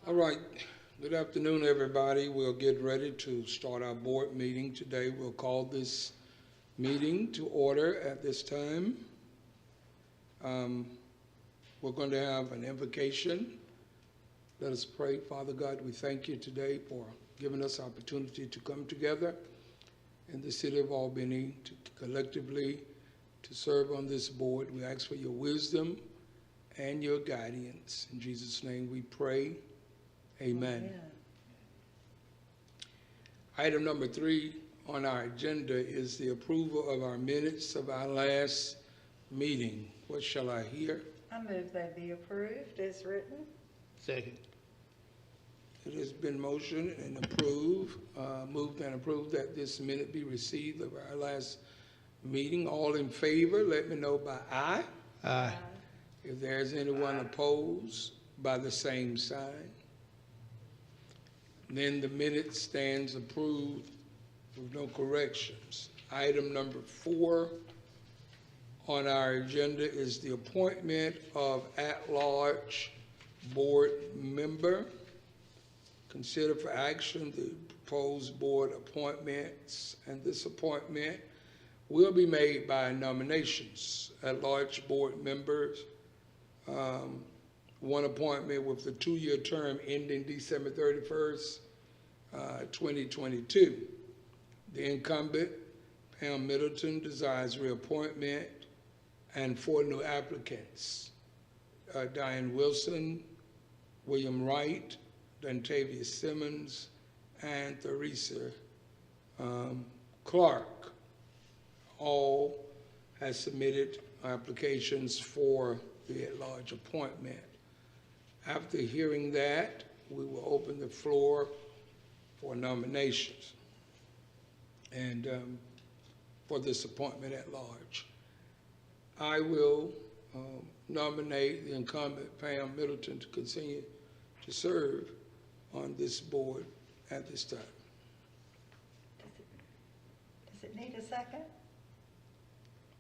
All right. Good afternoon, everybody. We'll get ready to start our board meeting today. We'll call this meeting to order at this time. We're going to have an invocation. Let us pray. Father God, we thank you today for giving us opportunity to come together in the city of Albany to collectively to serve on this board. We ask for your wisdom and your guidance. In Jesus' name we pray. Amen. Item number 3 on our agenda is the approval of our minutes of our last meeting. What shall I hear? I move they be approved as written. Second. It has been motioned and moved and approved that this minute be received of our last meeting. All in favor, let me know by aye. Aye. If there's anyone opposed, by the same sign. Then the minute stands approved with no corrections. Item number 4 on our agenda is the appointment of at-large board member. Consider for action the proposed board appointments, and this appointment will be made by nominations. At-large board members, one appointment with the 2-year term ending December 31st, 2022. The incumbent, Pam Middleton, desires reappointment, and 4 new applicants, Diane Wilson, William Wright, Dontavia Simmons, and Theresa Clark. All has submitted applications for the at-large appointment. After hearing that, we will open the floor for nominations and for this appointment at large. I will nominate the incumbent Pam Middleton to continue to serve on this board at this time. Does it need a second?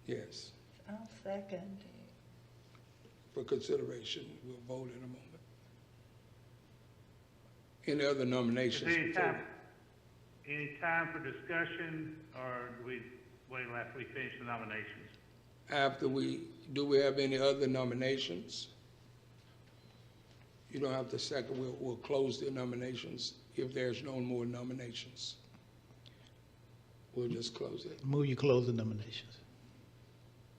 Yes. I'll second. For consideration, we'll vote in a moment. Any other nominations? Any time for discussion, or do we wait until after we finish the nominations? Do we have any other nominations? You don't have to second. We'll close the nominations if there's no more nominations. We'll just close it. Move you close the nominations.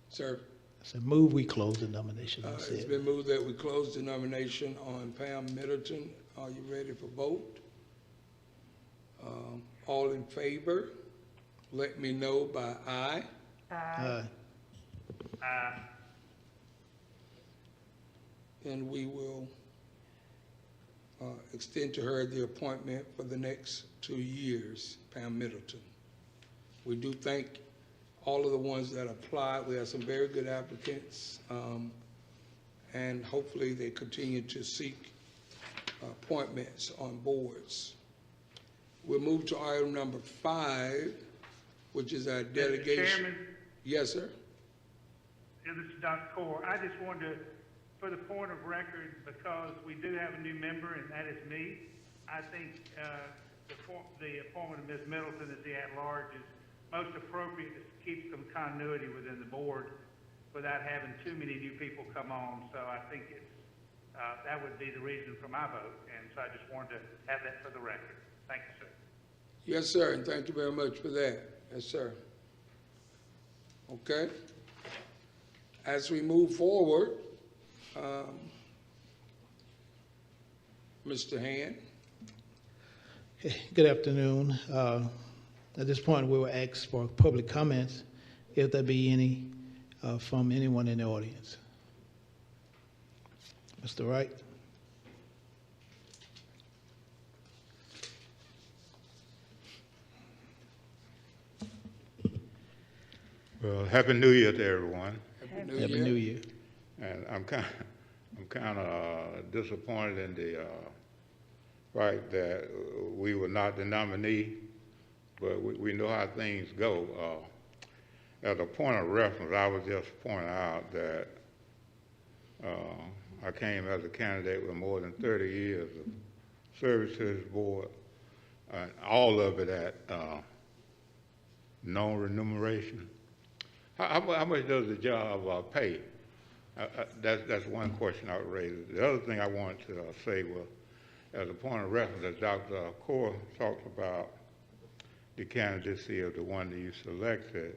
Sir? I said move we close the nominations. It's been moved that we close the nomination on Pam Middleton. Are you ready for vote? All in favor, let me know by aye. Aye. Aye. And we will extend to her the appointment for the next 2 years, Pam Middleton. We do thank all of the ones that applied. We have some very good applicants, and hopefully they continue to seek appointments on boards. We'll move to item number 5, which is our delegation. Mr. Chairman? Yes, sir. Yeah, this is Dr. Core. I just wanted to, for the point of record, because we do have a new member, and that is me, I think the appointment of Ms. Middleton as the at-large is most appropriate to keep some continuity within the board without having too many new people come on. So I think it's that would be the reason for my vote, and so I just wanted to have that for the record. Thank you, sir. Yes, sir, and thank you very much for that. Yes, sir. Okay. As we move forward, Mr. Hand. Okay, good afternoon. At this point, we will ask for public comments, if there be any from anyone in the audience. Mr. Wright. Well, Happy New Year to everyone. Happy New Year. And I'm kind of disappointed in the fact that we were not the nominee, but we know how things go. As a point of reference, I was just pointing out that I came as a candidate with more than 30 years service to this board, all of it at no remuneration. How much does the job pay? That's one question I would raise. The other thing I wanted to say was, as a point of reference, as Dr. Core talked about the candidacy of the one that you selected,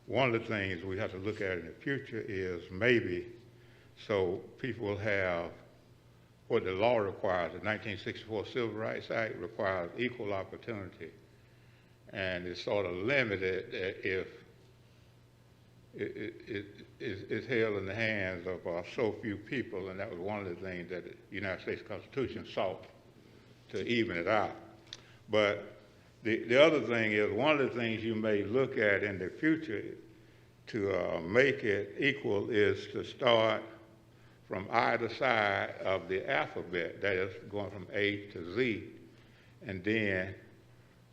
one of the things we have to look at in the future is maybe so people will have what the law requires. The 1964 Civil Rights Act requires equal opportunity, and it's sort of limited if it's held in the hands of so few people, and that was one of the things that the United States Constitution sought to even it out. But the other thing is, one of the things you may look at in the future to make it equal is to start from either side of the alphabet, that is going from A to Z, and then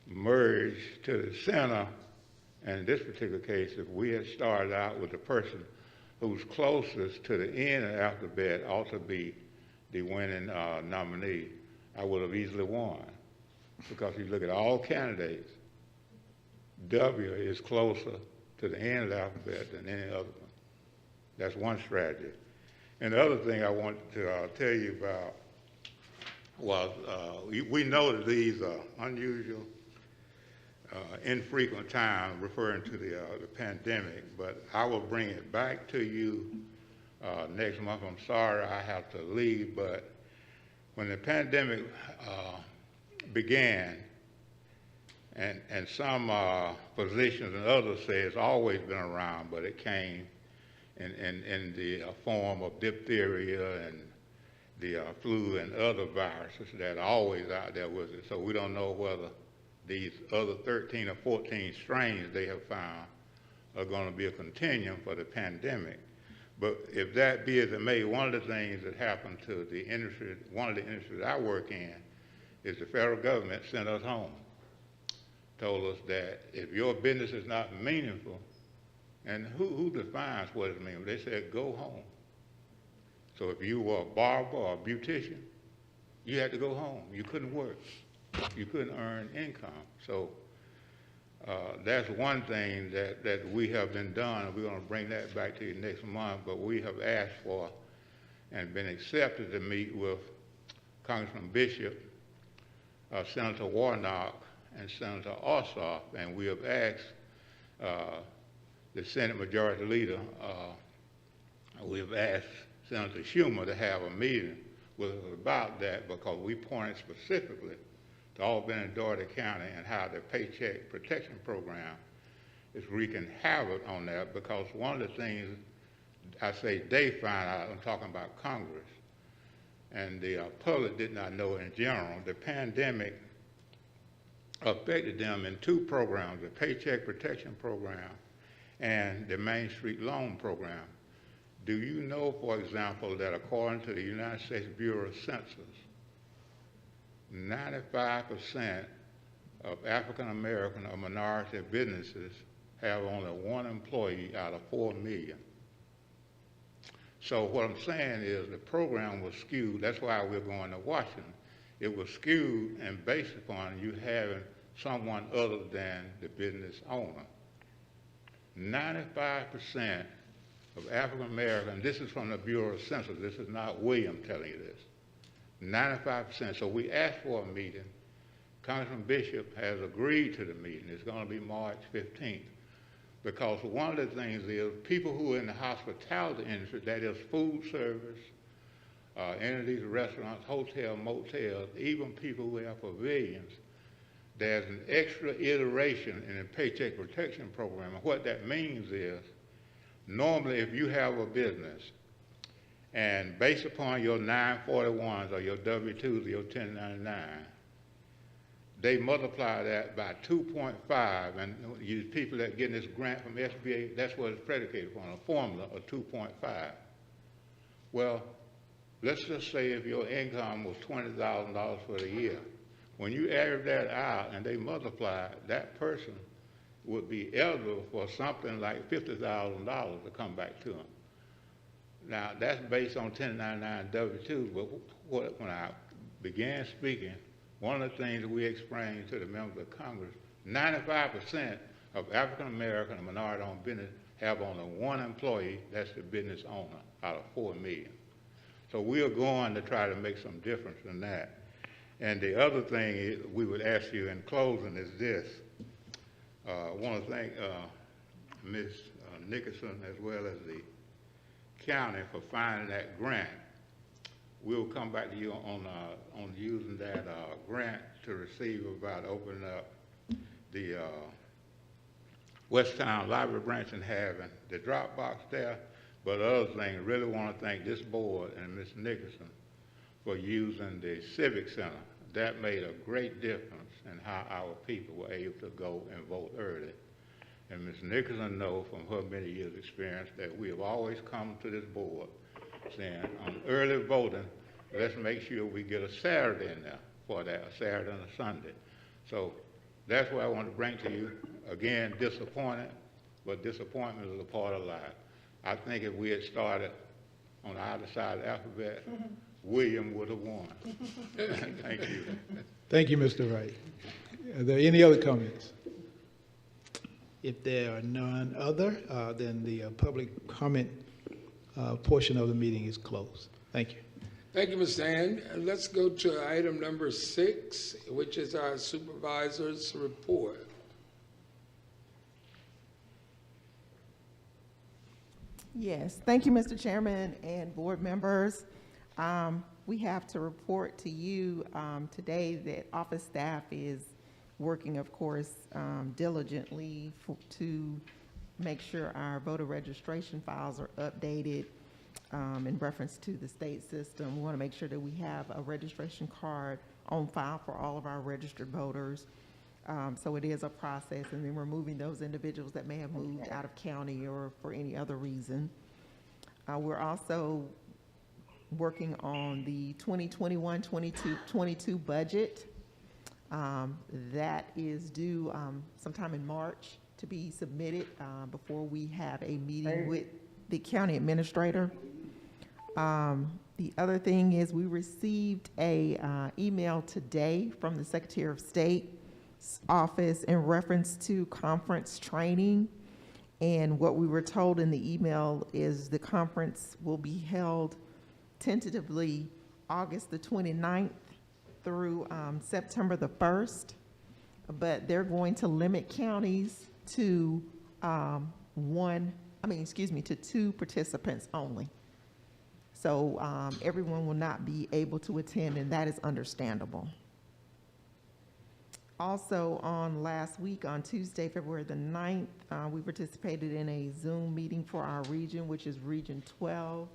merge to the center. And in this particular case, if we had started out with the person who's closest to the end of the alphabet ought to be the winning nominee, I would have easily won. Because if you look at all candidates, W is closer to the end of the alphabet than any other one. That's one strategy. And the other thing I want to tell you about was we know that these are unusual, infrequent times referring to the pandemic, but I will bring it back to you next month. I'm sorry I have to leave, but when the pandemic began, and some physicians and others say it's always been around, but it came in the form of diphtheria and the flu and other viruses that are always out there with it. So we don't know whether these other 13 or 14 strains they have found are going to be a continuum for the pandemic. But if that be as it may, one of the things that happened to the industry, one of the industries I work in, is the federal government sent us home. Told us that if your business is not meaningful, and who defines what is meaningful? They said, go home. So if you were a barber or a beautician, you had to go home. You couldn't work. You couldn't earn income. So that's one thing that we have been done. We're going to bring that back to you next month, but we have asked for and been accepted to meet with Congressman Bishop, Senator Warnock, and Senator Ossoff, and we have asked the Senate Majority Leader, we have asked Senator Schumer to have a meeting with us about that, because we pointed specifically to Albany and Dougherty County and how the Paycheck Protection Program is wreaking havoc on that, because one of the things I say they find out, I'm talking about Congress, and the public did not know in general, the pandemic affected them in two programs, the Paycheck Protection Program and the Main Street Loan Program. Do you know, for example, that according to the United States Bureau of Census, 95% of African American or minority businesses have only one employee out of 4 million. So what I'm saying is the program was skewed. That's why we're going to Washington. It was skewed and based upon you having someone other than the business owner. 95% of African Americans, this is from the Bureau of Census, this is not William telling you this, 95%. So we asked for a meeting. Congressman Bishop has agreed to the meeting. It's going to be March 15th. Because one of the things is people who are in the hospitality industry, that is food service, any of these restaurants, hotels, motels, even people who have pavilions, there's an extra iteration in the Paycheck Protection Program. And what that means is, normally if you have a business, and based upon your 941s or your W-2s or your 1099, they multiply that by 2.5, and you people that get this grant from SBA, that's what it's predicated upon, a formula of 2.5. Well, let's just say if your income was $20,000 for the year, when you average that out and they multiply, that person would be eligible for something like $50,000 to come back to them. Now, that's based on 1099 W-2s, but when I began speaking, one of the things that we explained to the members of Congress, 95% of African American and minority-owned business have only one employee, that's the business owner, out of 4 million. So we are going to try to make some difference in that. And the other thing we would ask you in closing is this. I want to thank Ms. Nicholson as well as the county for finding that grant. We'll come back to you on using that grant to receive about opening up the Westtown Library branch and having the drop box there. But other thing, really want to thank this board and Ms. Nicholson for using the Civic Center. That made a great difference in how our people were able to go and vote early. And Ms. Nicholson knows from her many years' experience that we have always come to this board saying on early voting, let's make sure we get a Saturday in there for that, a Saturday and a Sunday. So that's what I want to bring to you. Again, disappointed, but disappointment is a part of life. I think if we had started on either side of the alphabet, William would have won. Thank you. Thank you, Mr. Wright. Are there any other comments? If there are none other, then the public comment portion of the meeting is closed. Thank you. Thank you, Mr. Hand. Let's go to item number 6, which is our supervisor's report. Yes, thank you, Mr. Chairman and board members. We have to report to you today that office staff is working, of course, diligently to make sure our voter registration files are updated in reference to the state system. We want to make sure that we have a registration card on file for all of our registered voters. So it is a process, and then we're moving those individuals that may have moved out of county or for any other reason. We're also working on the 2021-22 budget. That is due sometime in March to be submitted before we have a meeting with the county administrator. The other thing is we received a email today from the Secretary of State's office in reference to conference training. And what we were told in the email is the conference will be held tentatively August the 29th through September the 1st, but they're going to limit counties to to 2 participants only. So everyone will not be able to attend, and that is understandable. Also, on last week, on Tuesday, February the 9th, we participated in a Zoom meeting for our region, which is Region 12.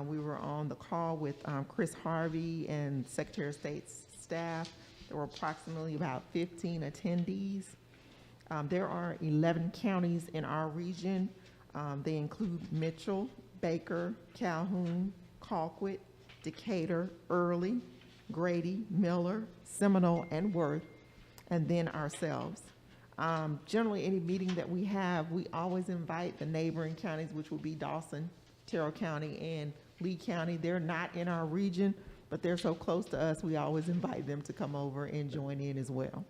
We were on the call with Chris Harvey and Secretary of State's staff. There were approximately about 15 attendees. There are 11 counties in our region. They include Mitchell, Baker, Calhoun, Colquitt, Decatur, Early, Grady, Miller, Seminole, and Worth, and then ourselves. Generally, any meeting that we have, we always invite the neighboring counties, which will be Dawson, Terrell County, and Lee County. They're not in our region, but they're so close to us, we always invite them to come over and join in as well.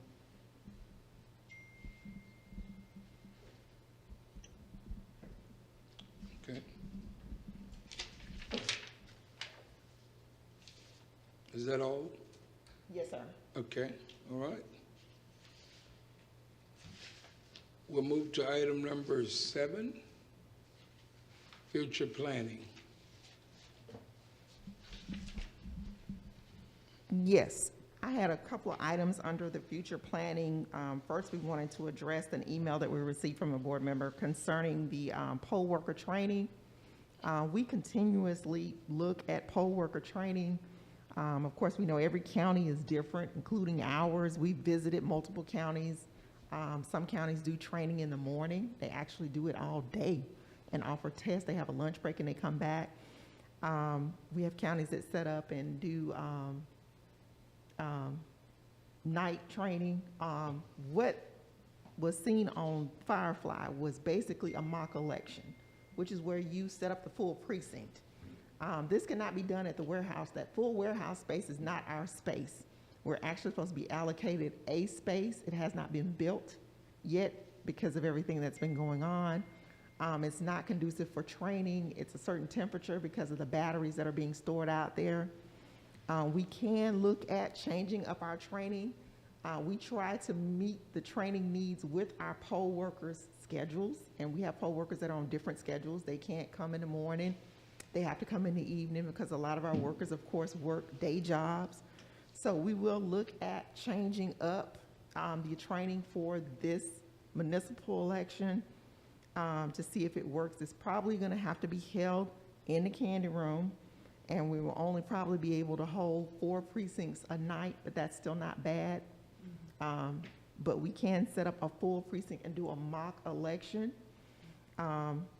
Okay. Is that all? Yes, sir. Okay, all right. We'll move to item number 7, future planning. Yes, I had a couple of items under the future planning. First, we wanted to address an email that we received from a board member concerning the poll worker training. We continuously look at poll worker training. Of course, we know every county is different, including ours. We've visited multiple counties. Some counties do training in the morning. They actually do it all day and offer tests. They have a lunch break and they come back. We have counties that set up and do night training. What was seen on Firefly was basically a mock election, which is where you set up the full precinct. This cannot be done at the warehouse. That full warehouse space is not our space. We're actually supposed to be allocated a space. It has not been built yet because of everything that's been going on. It's not conducive for training. It's a certain temperature because of the batteries that are being stored out there. We can look at changing up our training. We try to meet the training needs with our poll workers' schedules, and we have poll workers that are on different schedules. They can't come in the morning. They have to come in the evening because a lot of our workers, of course, work day jobs. So we will look at changing up the training for this municipal election to see if it works. It's probably going to have to be held in the candy room, and we will only probably be able to hold 4 precincts a night, but that's still not bad. But we can set up a full precinct and do a mock election.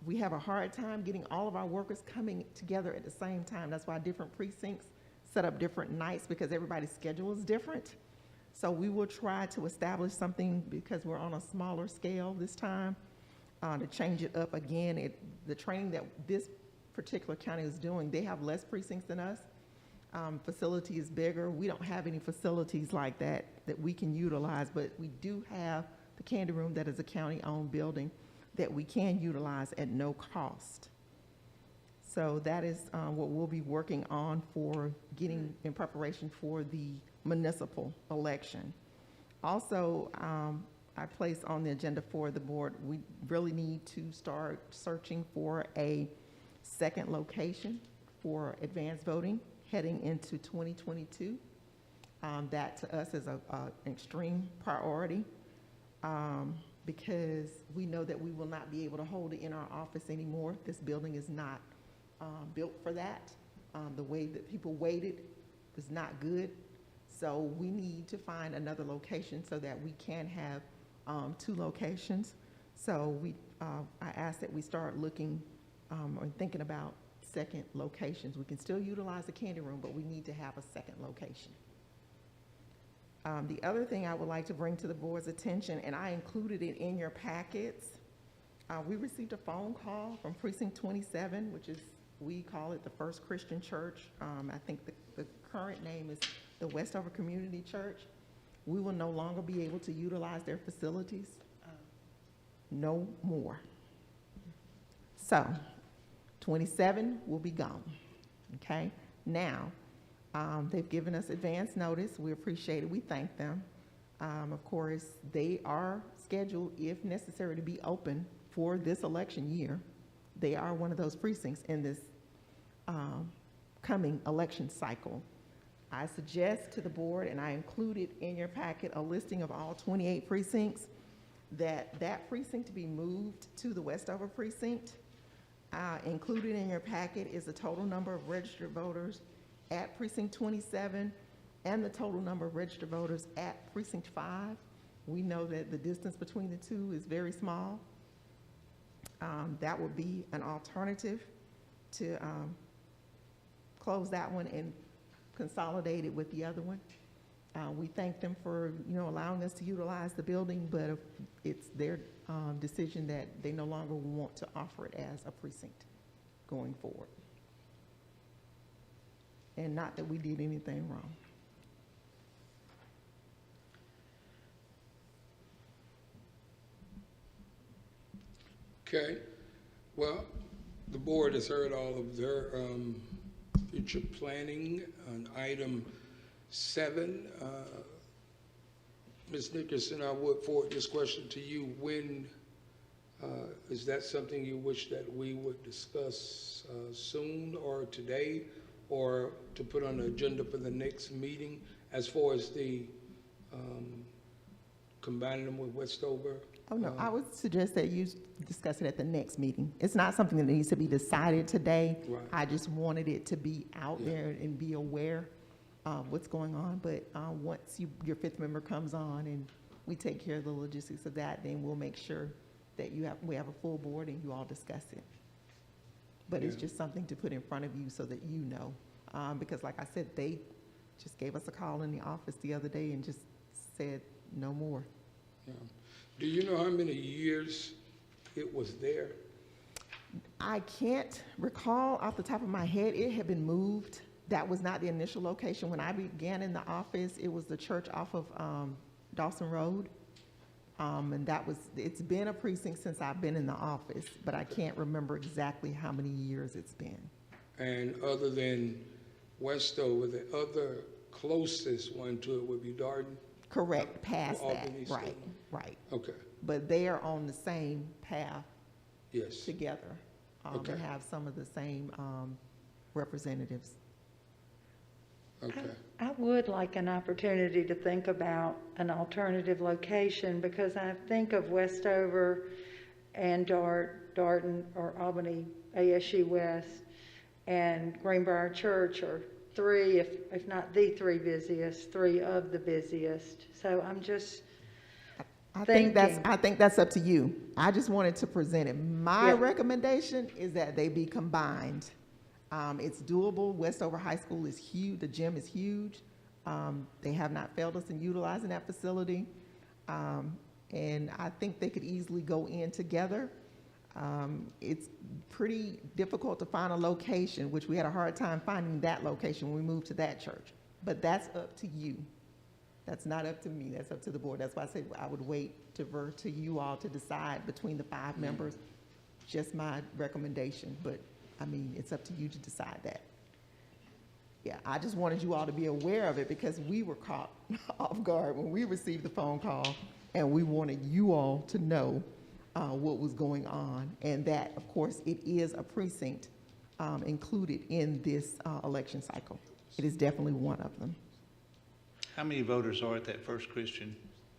We have a hard time getting all of our workers coming together at the same time. That's why different precincts set up different nights, because everybody's schedule is different. So we will try to establish something, because we're on a smaller scale this time, to change it up again. The training that this particular county is doing, they have less precincts than us. Facility is bigger. We don't have any facilities like that we can utilize, but we do have the candy room that is a county-owned building that we can utilize at no cost. So that is what we'll be working on for getting in preparation for the municipal election. Also, I placed on the agenda for the board, we really need to start searching for a second location for advanced voting heading into 2022. That to us is an extreme priority because we know that we will not be able to hold it in our office anymore. This building is not built for that. The way that people waited was not good. So we need to find another location so that we can have 2 locations. So I ask that we start looking or thinking about second locations. We can still utilize the candy room, but we need to have a second location. The other thing I would like to bring to the board's attention, and I included it in your packets, we received a phone call from Precinct 27, which is, we call it the First Christian Church. I think the current name is the Westover Community Church. We will no longer be able to utilize their facilities. No more. So 27 will be gone, okay? Now, they've given us advance notice. We appreciate it. We thank them. Of course, they are scheduled, if necessary, to be open for this election year. They are one of those precincts in this coming election cycle. I suggest to the board, and I included in your packet a listing of all 28 precincts, that precinct to be moved to the Westover precinct. Included in your packet is the total number of registered voters at Precinct 27 and the total number of registered voters at Precinct 5. We know that the distance between the two is very small. That would be an alternative to close that one and consolidate it with the other one. We thank them for allowing us to utilize the building, but it's their decision that they no longer want to offer it as a precinct going forward. And not that we did anything wrong. Okay, well, the board has heard all of their future planning on item 7. Ms. Nickerson, I would forward this question to you. When is that something you wish that we would discuss soon or today, or to put on the agenda for the next meeting as far as the combining them with Westover? Oh, no, I would suggest that you discuss it at the next meeting. It's not something that needs to be decided today. Right. I just wanted it to be out there and be aware of what's going on. But once your 5th member comes on and we take care of the logistics of that, then we'll make sure that we have a full board and you all discuss it. But it's just something to put in front of you so that you know. Because like I said, they just gave us a call in the office the other day and just said no more. Yeah. Do you know how many years it was there? I can't recall off the top of my head. It had been moved. That was not the initial location. When I began in the office, it was the church off of Dawson Road. And it's been a precinct since I've been in the office, but I can't remember exactly how many years it's been. And other than Westover, the other closest one to it would be Darden? Correct, past that, Albany right, still. right. Okay, But they are on the same path yes. together. Okay. And have some of the same representatives. Okay. I would like an opportunity to think about an alternative location, because I think of Westover and Darden or Albany ASU West and Greenbrier Church are three, if not the three busiest, three of the busiest. So I'm just I think thinking. that's up to you. I just wanted to present it. My Yeah. recommendation is that they be combined. It's doable. Westover High School is huge. The gym is huge. They have not failed us in utilizing that facility. And I think they could easily go in together. It's pretty difficult to find a location, which we had a hard time finding that location when we moved to that church. But that's up to you. That's not up to me, that's up to the board. That's why I said I would wait to defer to you all to decide between the 5 members. Just my recommendation, but I mean, it's up to you to decide that. Yeah, I just wanted you all to be aware of it because we were caught off guard when we received the phone call, and we wanted you all to know what was going on, and that, of course, it is a precinct included in this election cycle. It is definitely one of them. How many voters are at that First Christian,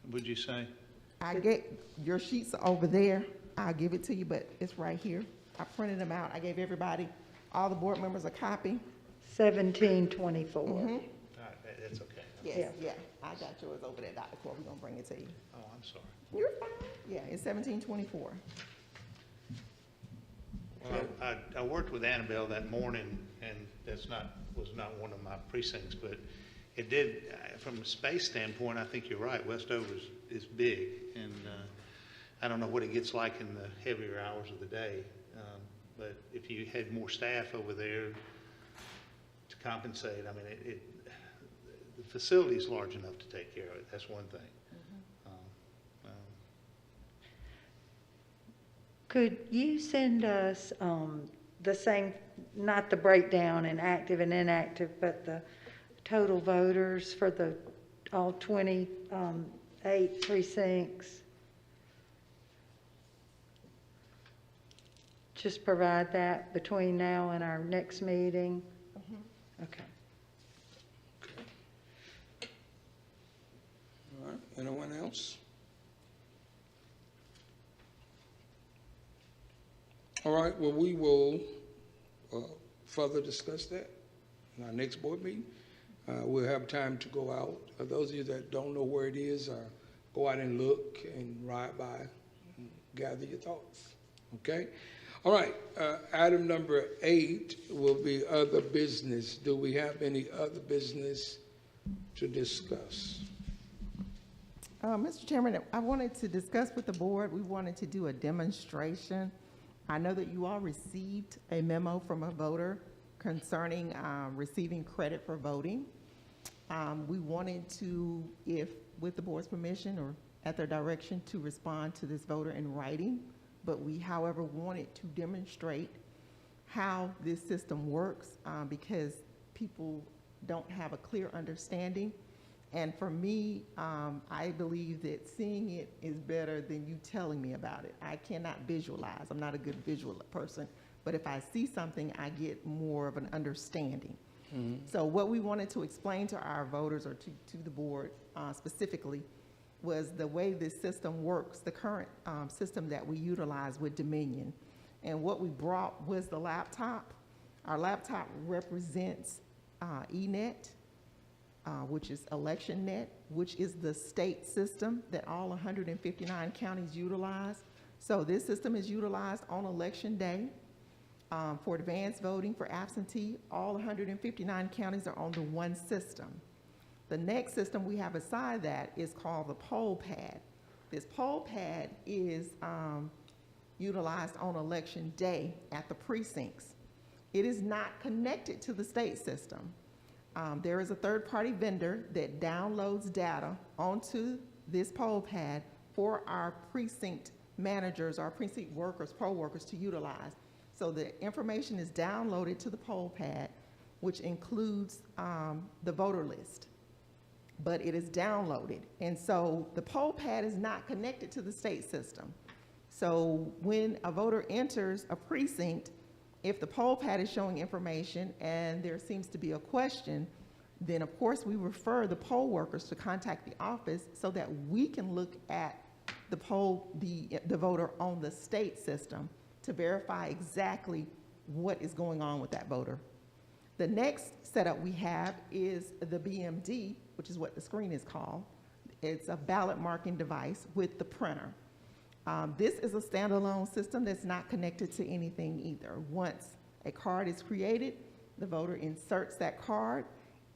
would you say? I get, your sheets are over there. I'll give it to you, but it's right here. I printed them out. I gave everybody, all the board members, a copy. 1724. Mhm. All right, that's okay. Yes, yeah. I got yours over there, Dr. Corr. We're gonna bring it to you. Oh, I'm sorry. You're fine. Yeah, it's 1724. Well, I worked with Annabelle that morning, and was not one of my precincts, but it did, from a space standpoint, I think you're right. Westover is big, and I don't know what it gets like in the heavier hours of the day, but if you had more staff over there to compensate, I mean, the facility is large enough to take care of it. That's one thing. Could you send us the same, not the breakdown in active and inactive, but the total voters for all 28 precincts? Just provide that between now and our next meeting? Okay. All right, anyone else? All right, well, we will further discuss that in our next board meeting. We'll have time to go out. Those of you that don't know where it is, go out and look and ride by and gather your thoughts, okay? All right, item number 8 will be other business. Do we have any other business to discuss? Mr. Chairman, I wanted to discuss with the board, we wanted to do a demonstration. I know that you all received a memo from a voter concerning receiving credit for voting. We wanted to, if with the board's permission or at their direction, to respond to this voter in writing, but we, however, wanted to demonstrate how this system works because people don't have a clear understanding. And for me, I believe that seeing it is better than you telling me about it. I cannot visualize. I'm not a good visual person. But if I see something, I get more of an understanding. Mm-hmm. So what we wanted to explain to our voters or to the board specifically was the way this system works, the current system that we utilize with Dominion. And what we brought was the laptop. Our laptop represents eNet, which is ElectionNet, which is the state system that all 159 counties utilize. So this system is utilized on election day for advanced voting, for absentee. All 159 counties are on the one system. The next system we have beside that is called the poll pad. This poll pad is utilized on election day at the precincts. It is not connected to the state system. There is a third-party vendor that downloads data onto this poll pad for our precinct managers, our precinct workers, poll workers to utilize. So the information is downloaded to the poll pad, which includes the voter list, but it is downloaded. And so the poll pad is not connected to the state system. So when a voter enters a precinct, if the poll pad is showing information and there seems to be a question, then of course we refer the poll workers to contact the office so that we can look at the voter on the state system to verify exactly what is going on with that voter. The next setup we have is the BMD, which is what the screen is called. It's a ballot marking device with the printer. This is a standalone system that's not connected to anything either. Once a card is created, the voter inserts that card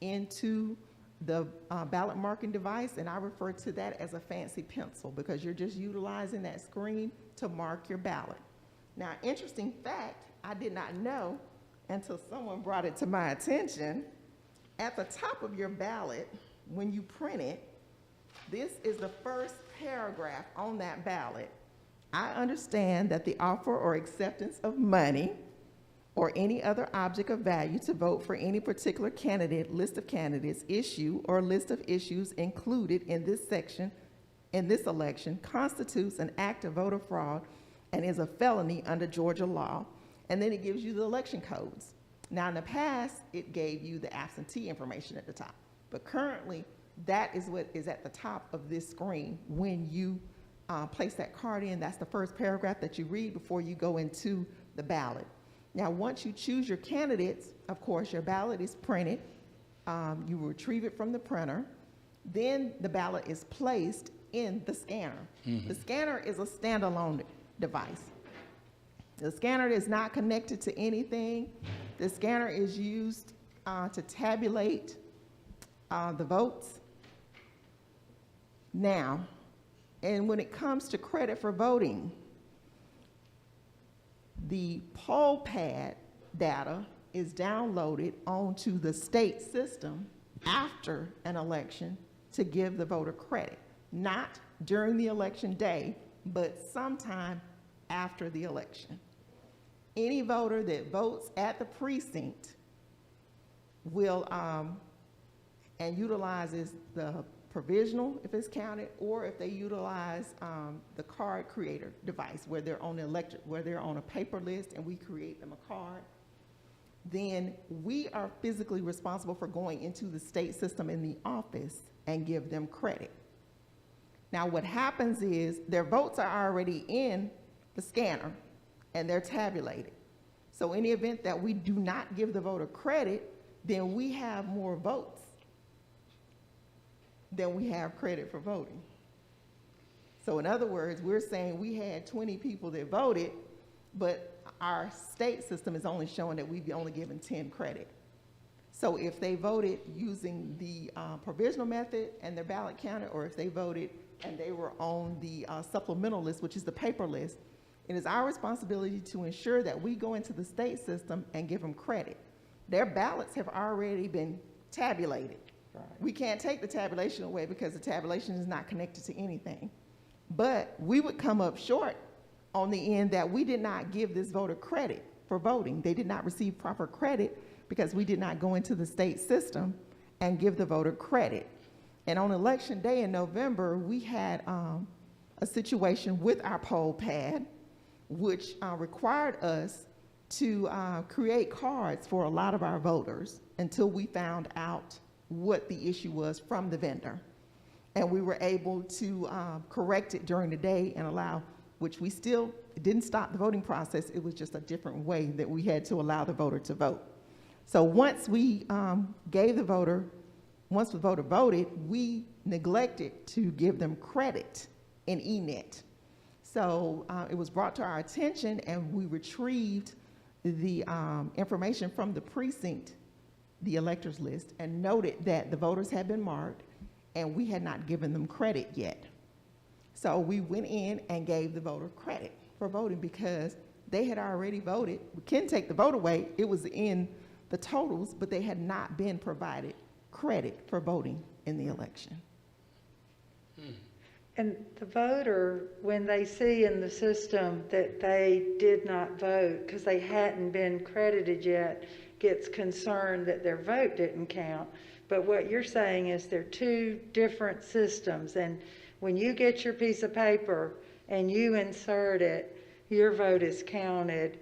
into the ballot marking device, and I refer to that as a fancy pencil because you're just utilizing that screen to mark your ballot. Now, interesting fact, I did not know until someone brought it to my attention. At the top of your ballot, when you print it, this is the first paragraph on that ballot. I understand that the offer or acceptance of money or any other object of value to vote for any particular candidate, list of candidates, issue, or list of issues included in this section, in this election, constitutes an act of voter fraud and is a felony under Georgia law. And then it gives you the election codes. Now, in the past, it gave you the absentee information at the top. But currently, that is what is at the top of this screen when you place that card in. That's the first paragraph that you read before you go into the ballot. Now, once you choose your candidates, of course, your ballot is printed. You retrieve it from the printer. Then the ballot is placed in the scanner. Mm-hmm. The scanner is a standalone device. The scanner is not connected to anything. The scanner is used to tabulate the votes. Now, and when it comes to credit for voting, the poll pad data is downloaded onto the state system after an election to give the voter credit, not during the election day, but sometime after the election. Any voter that votes at the precinct will, and utilizes the provisional if it's counted, or if they utilize the card creator device where they're on a paper list and we create them a card, then we are physically responsible for going into the state system in the office and give them credit. Now what happens is their votes are already in the scanner and they're tabulated. So in the event that we do not give the voter credit, then we have more votes than we have credit for voting. So in other words, we're saying we had 20 people that voted, but our state system is only showing that we've only given 10 credit. So if they voted using the provisional method and their ballot counted, or if they voted and they were on the supplemental list, which is the paper list, it is our responsibility to ensure that we go into the state system and give them credit. Their ballots have already been tabulated. Right. We can't take the tabulation away because the tabulation is not connected to anything. But we would come up short on the end that we did not give this voter credit for voting. They did not receive proper credit because we did not go into the state system and give the voter credit. And on election day in November, we had a situation with our poll pad, which required us to create cards for a lot of our voters until we found out what the issue was from the vendor. And we were able to correct it during the day and allow, which we still, it didn't stop the voting process, it was just a different way that we had to allow the voter to vote. So once we gave the voter, once the voter voted, we neglected to give them credit in eNet. So it was brought to our attention and we retrieved the information from the precinct, the electors list, and noted that the voters had been marked and we had not given them credit yet. So we went in and gave the voter credit for voting because they had already voted. We couldn't take the vote away. It was in the totals, but they had not been provided credit for voting in the election. And the voter, when they see in the system that they did not vote because they hadn't been credited yet, gets concerned that their vote didn't count. But what you're saying is they're two different systems, and when you get your piece of paper and you insert it, your vote is counted.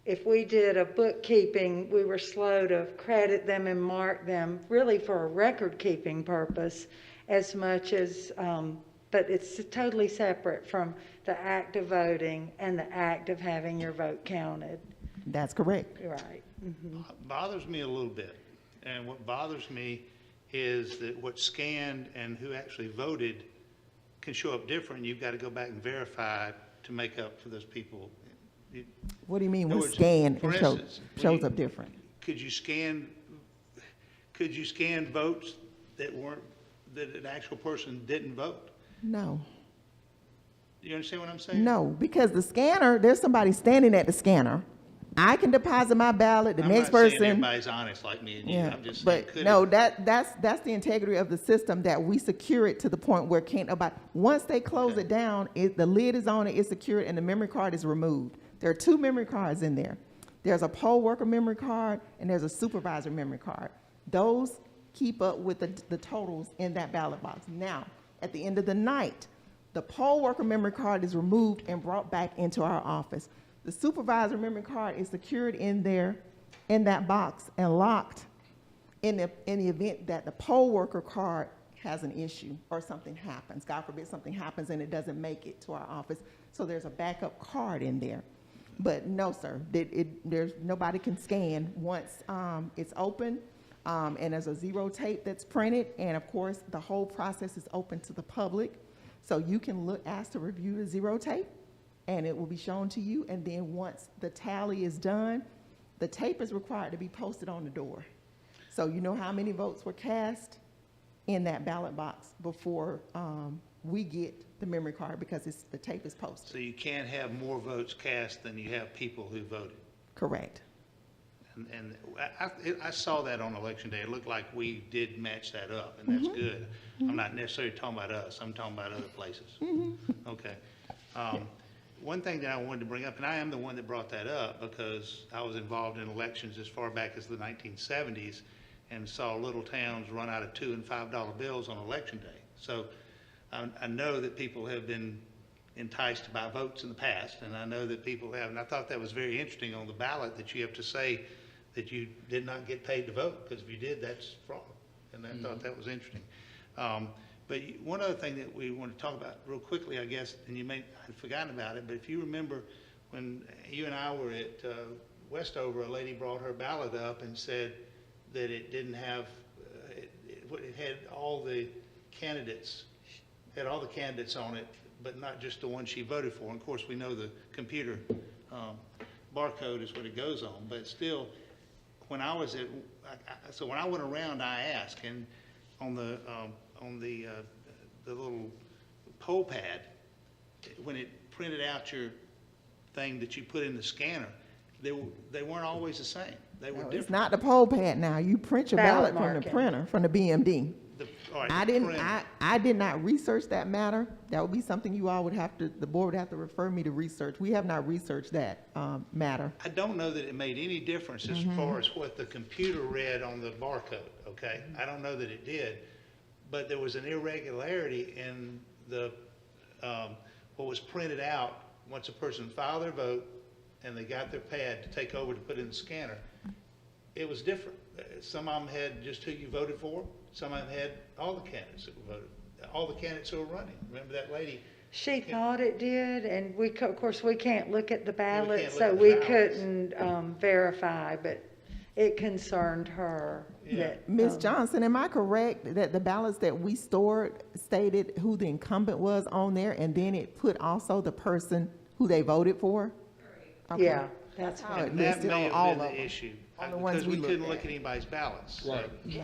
If we did a bookkeeping, we were slow to credit them and mark them, really for a record-keeping purpose as much as, but it's totally separate from the act of voting and the act of having your vote counted. That's correct. Right. Mhm. Bothers me a little bit. And what bothers me is that what's scanned and who actually voted can show up different. You've got to go back and verify to make up for those people. What do you mean In other with words, scan for and instance, when shows you- up different? Could you scan votes that weren't, that an actual person didn't vote? No. You understand what I'm saying? No, because the scanner, there's somebody standing at the scanner. I can deposit my ballot, the I'm next not saying person. everybody's honest like me and you. Yeah, I'm just saying, but could no, it- that's the integrity of the system, that we secure it to the point where can't nobody, once they close Okay. it down, the lid is on it, it's secured, and the memory card is removed. There are two memory cards in there. There's a poll worker memory card and there's a supervisor memory card. Those keep up with the totals in that ballot box. Now, at the end of the night, the poll worker memory card is removed and brought back into our office. The supervisor memory card is secured in there, in that box, and locked in the event that the poll worker card has an issue or something happens. God forbid something happens and it doesn't make it to our office. So there's a backup card in there. But no, sir, there's nobody can scan once it's open, and there's a zero tape that's printed, and of course the whole process is open to the public, so you can ask to review the zero tape, and it will be shown to you. And then once the tally is done, the tape is required to be posted on the door, so you know how many votes were cast in that ballot box before we get the memory card, because the tape is posted. So you can't have more votes cast than you have people who voted. Correct. And I saw that on election day. It looked like we did match that up, and that's good. I'm not necessarily talking about us. I'm talking about other places. Okay. One thing that I wanted to bring up, and I am the one that brought that up because I was involved in elections as far back as the 1970s and saw little towns run out of $2 and $5 bills on election day. So I know that people have been enticed to buy votes in the past, and I know that people have, and I thought that was very interesting on the ballot that you have to say that you did not get paid to vote, because if you did, that's fraud. And I thought that was interesting. But one other thing that we want to talk about real quickly, I guess, and you may have forgotten about it, but if you remember when you and I were at Westover, a lady brought her ballot up and said that it didn't have, it had all the candidates on it, but not just the one she voted for. And of course, we know the computer barcode is what it goes on. But still, when I was so when I went around, I asked, and on the little poll pad, when it printed out your thing that you put in the scanner, they weren't always the same. They were No, different. it's not the poll pad now. You print your Ballot ballot from the marking. printer, from the BMD. All right, I the didn't, printer. I did not research that matter. That would be something you all would have to, the board would have to refer me to research. We have not researched that matter. I don't know that it made any difference as far as what the computer read on the barcode, okay? I don't know that it did, but there was an irregularity in the, what was printed out once a person filed their vote and they got their pad to take over to put in the scanner. It was different. Some of them had just who you voted for. Some of them had all the candidates that were voted, all the candidates who were running. Remember that lady? She thought it did, and of course, we can't look at the ballot, look so at the we ballots. couldn't verify, but it concerned her. Yeah. that, Ms. Johnson, am I correct that the ballots that we stored stated who the incumbent was on there, and then it put also the person who they voted for? Okay. Yeah, that's how right. it And that listed may on all have of been the them. issue. On the ones Because we we couldn't looked look at. at anybody's ballots. so- Right. Yeah,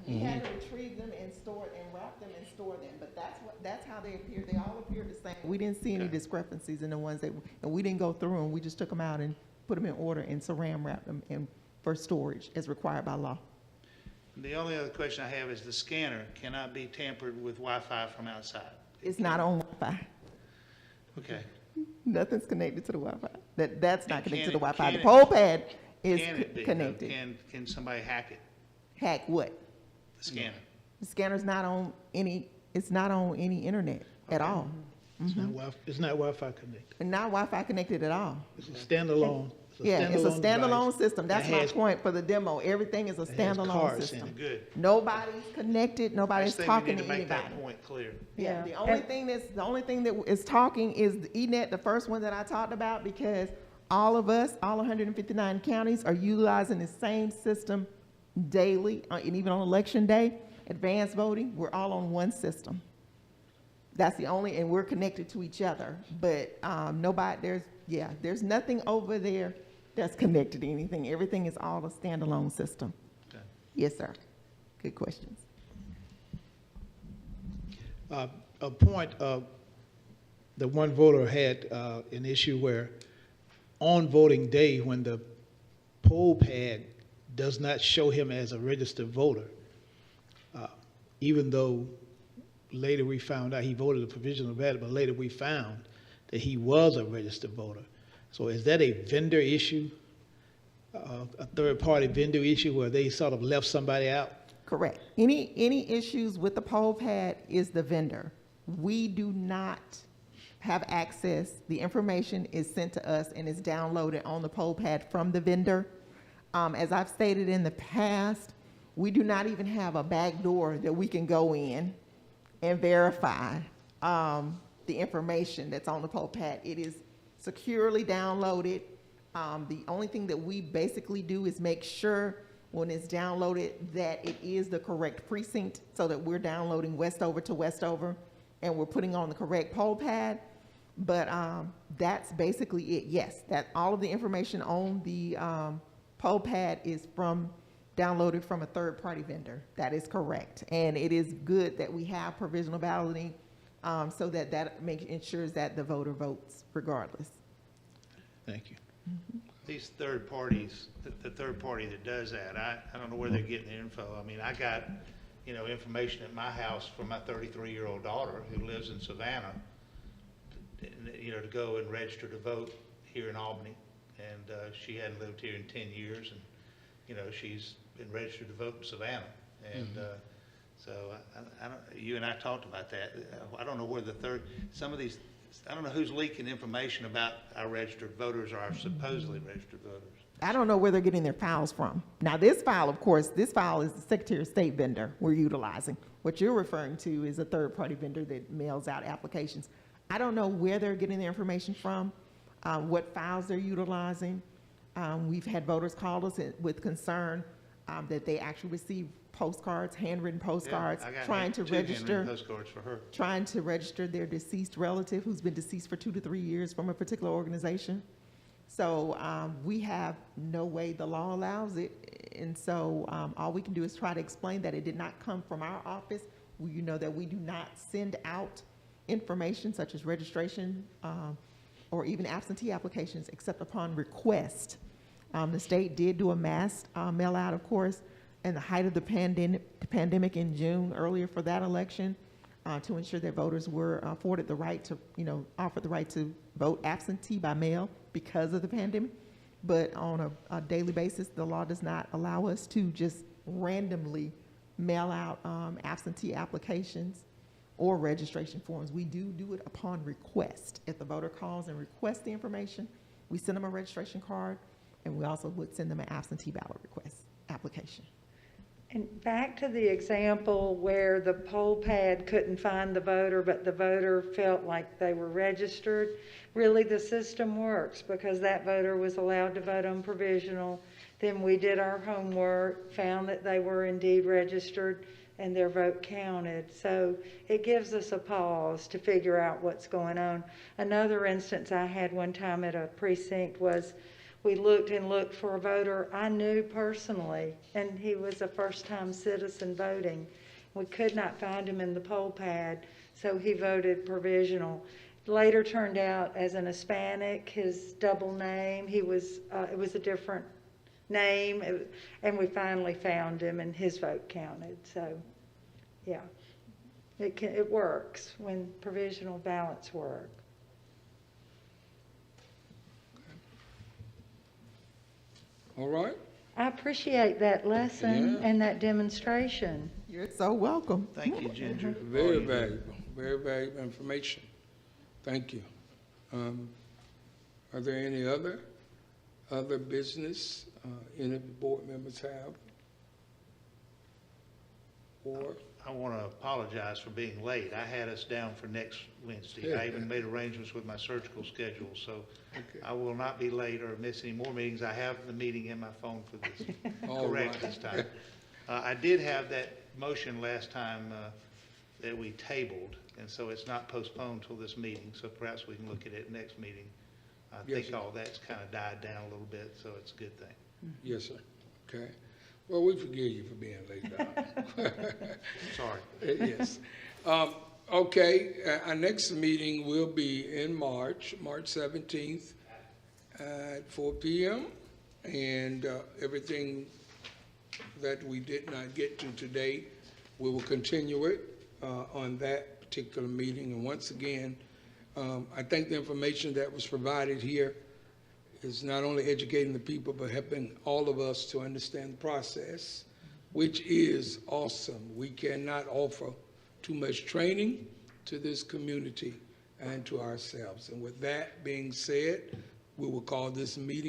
we had to retrieve them and store it and wrap drop them and store them, but that's how they appear. They all appear the same. We didn't see any discrepancies in the ones and we didn't go through them. We just took them out and put them in order and saran wrapped them for storage as required by law. The only other question I have is the scanner cannot be tampered with Wi-Fi from outside. It's not on Wi-Fi. Okay. Nothing's connected to the Wi-Fi. That's not And connected to can the it- Wi-Fi. can The it- poll pad is Can it be? connected. Can somebody hack it, Hack what? the scanner? The scanner's not on any, it's not on any internet at all. It's not Wi-Fi connected. And not Wi-Fi connected at all. It's a standalone. Yeah, it's a standalone device system. That's that my has- point for the demo. Everything is a that has standalone cards in system. it. Good. Nobody's connected, I nobody's just think we talking need to to make anybody. that point clear. Yeah, Yeah. the only thing that is talking is the ENET, the first one that I talked about, because all of us, all 159 counties are utilizing the same system daily, and even on election day, advanced voting, we're all on one system. That's the only, and we're connected to each other, but there's nothing over there that's connected to anything. Everything is all a standalone system. Okay. Yes, sir. Good questions. A point, the one voter had an issue where on voting day, when the poll pad does not show him as a registered voter, even though later we found out he voted a provisional ballot, but later we found that he was a registered voter. So is that a vendor issue, a third-party vendor issue where they sort of left somebody out? Correct. Any issues with the poll pad is the vendor. We do not have access. The information is sent to us and is downloaded on the poll pad from the vendor. As I've stated in the past, we do not even have a back door that we can go in and verify the information that's on the poll pad. It is securely downloaded. The only thing that we basically do is make sure when it's downloaded that it is the correct precinct, so that we're downloading Westover to Westover and we're putting on the correct poll pad. But that's basically it. Yes, that all of the information on the poll pad is downloaded from a third-party vendor. That is correct. And it is good that we have provisional balloting so that ensures that the voter votes regardless. Thank you. These third parties, the third party that does that, I don't know where they're getting the info. I mean, I got, information at my house from my 33-year-old daughter who lives in Savannah, to go and register to vote here in Albany. And she hadn't lived here in 10 years, and, she's been registered to vote in Savannah. And so I don't, you and I talked about that. I don't know where some of these, I don't know who's leaking information about our registered voters or our supposedly registered voters. I don't know where they're getting their files from. Now, this file, of course, this file is the Secretary of State vendor we're utilizing. What you're referring to is a third-party vendor that mails out applications. I don't know where they're getting their information from, what files they're utilizing. We've had voters call us with concern that they actually receive postcards, handwritten postcards, Yeah, I got trying to two handwritten register. postcards for her. Trying to register their deceased relative who's been deceased for 2 to 3 years from a particular organization. So we have no way, the law allows it. And so all we can do is try to explain that it did not come from our office. You know that we do not send out information such as registration or even absentee applications except upon request. The state did do a mass mail out, of course, in the height of the pandemic in June, earlier for that election, to ensure that voters were afforded the right to, offered the right to vote absentee by mail because of the pandemic. But on a daily basis, the law does not allow us to just randomly mail out absentee applications or registration forms. We do it upon request. If the voter calls and requests the information, we send them a registration card, and we also would send them an absentee ballot request application. And back to the example where the poll pad couldn't find the voter, but the voter felt like they were registered, really the system works because that voter was allowed to vote on provisional. Then we did our homework, found that they were indeed registered, and their vote counted. So it gives us a pause to figure out what's going on. Another instance I had one time at a precinct was we looked and looked for a voter I knew personally, and he was a first-time citizen voting. We could not find him in the poll pad, so he voted provisional. Later turned out as an Hispanic, his double name, it was a different name, and we finally found him and his vote counted, so, yeah. It works when provisional ballots work. All right? I appreciate that lesson Yeah. and that demonstration. You're so welcome. Thank you, Ginger. Very valuable information. Thank you. Are there any other business any of the board members have? Or, I want to apologize for being late. I had us down for next Wednesday. I even made arrangements with my surgical schedule, so okay. I will not be late or miss any more meetings. I have the meeting in my phone for this, All correct right. this time. I did have that motion last time that we tabled, and so it's not postponed till this meeting, so perhaps we can look at it next meeting. I Yes, think sir. all that's kind of died down a little bit, so it's a good thing. Yes, sir. Okay. Well, we forgive you for being late, Doc. Sorry. Yes. Okay, our next meeting will be in March 17th at 4 p.m. And everything that we did not get to today, we will continue it on that particular meeting. And once again, I think the information that was provided here is not only educating the people, but helping all of us to understand the process, which is awesome. We cannot offer too much training to this community and to ourselves. And with that being said, we will call this meeting